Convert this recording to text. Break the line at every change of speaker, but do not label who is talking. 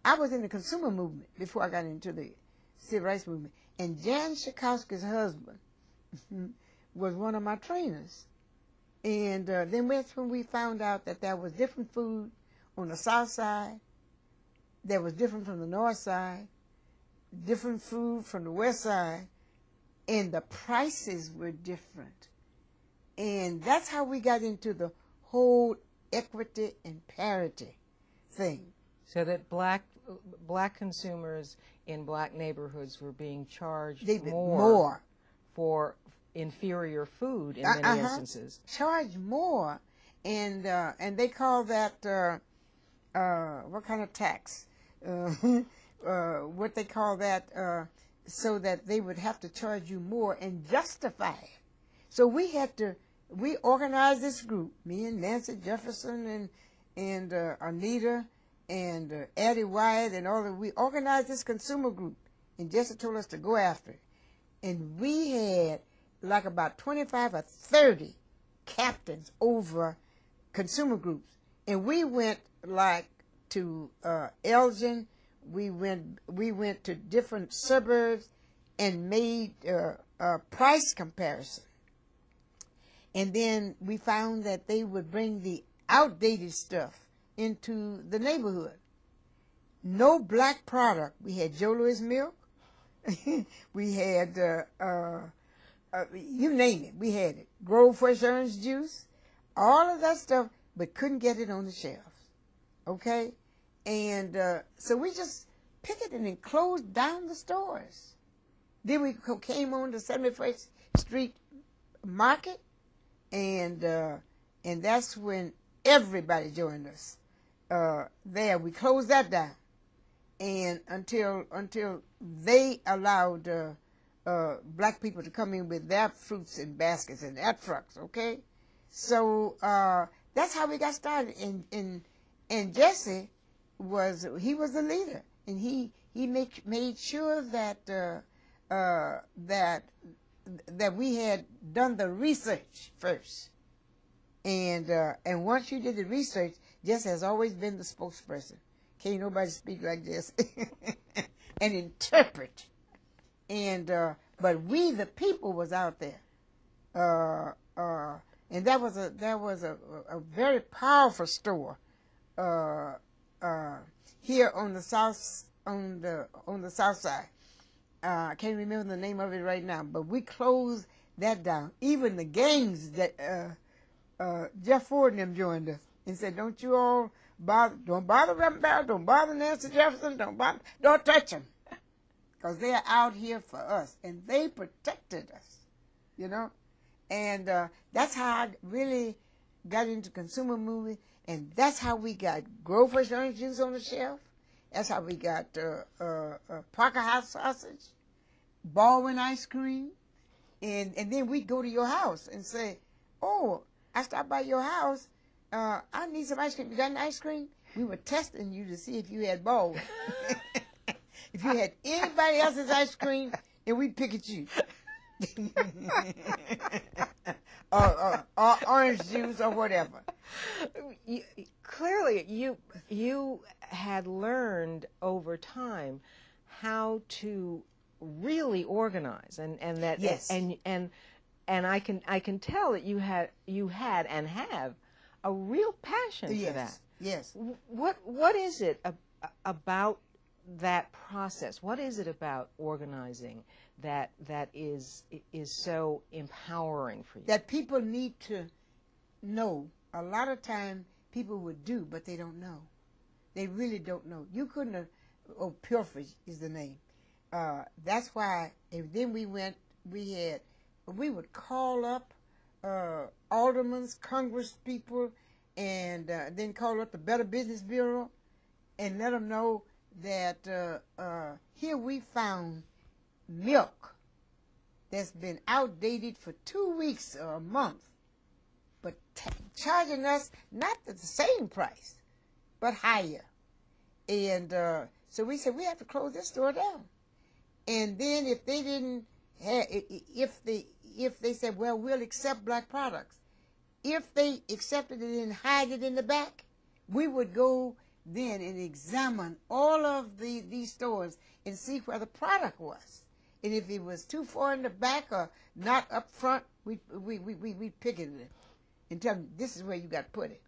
I was in the consumer movement before I got into the civil rights movement. And Jan Schakowsky's husband was one of my trainers. And then that's when we found out that there was different food on the south side, that was different from the north side, different food from the west side, and the prices were different. And that's how we got into the whole equity and parity thing.
So that black consumers in black neighborhoods were being charged more for inferior food in many instances.
Charged more, and they call that what kind of tax? What they call that? So that they would have to charge you more and justify it. So we organized this group, me and Nancy Jefferson and Anita and Addie Wyatt and all of we organized this consumer group, and Jesse told us to go after it. And we had like about 25 or 30 captains over consumer groups. And we went like to Elgin, we went to different suburbs and made a price comparison. And then we found that they would bring the outdated stuff into the neighborhood. No black product. We had Joe Louis milk. We had, you name it, we had it. Grove Fresh Orange Juice, all of that stuff, but couldn't get it on the shelves. Okay? And so we just picketed and closed down the stores. Then we came on to 71st Street Market, and that's when everybody joined us. There, we closed that down, and until they allowed black people to come in with their fruits and baskets and their trucks. Okay, so that's how we got started. And Jesse was the leader, and he made sure that that we had done the research first. And once you did the research, Jesse has always been the spokesperson. Can't nobody speak like this and interpret. And but we, the people, was out there, and that was a very powerful store here on the south side. I can't remember the name of it right now, but we closed that down. Even the gangs that Jeff Ford and them joined us and said, "Don't you all don't bother Reverend Barrow, don't bother Nancy Jefferson, don't touch them, because they are out here for us," and they protected us, you know. And that's how I really got into consumer movie, and that's how we got Grove Fresh Orange Juice on the shelf. That's how we got Parker House sausage, Baldwin ice cream, and then we'd go to your house and say, "Oh, I stopped by your house. I need some ice cream. You got any ice cream?" We were testing you to see if you had Baldwin. If you had anybody else's ice cream, and we'd pick at you. or orange juice or whatever.
Clearly, you had learned over time how to really organize, and that
yes.
and I can tell that you had and have a real passion for that.
Yes.
What is it about that process? What is it about organizing that is so empowering for you?
That people need to know. A lot of time people would do, but they don't know. They really don't know. You couldn't have. Oh, Pilferage is the name. That's why. And then we would call up aldermen, Congress people, and then call up the Better Business Bureau and let them know that here we found milk that's been outdated for 2 weeks or a month, but charging us not at the same price, but higher. And so we said we have to close this store down. And then if they didn't have, if they said, well, we'll accept black products. If they accepted it and hide it in the back, we would go then and examine all of these stores and see where the product was. And if it was too far in the back or not up front, we picketed it and tell them this is where you got to put it.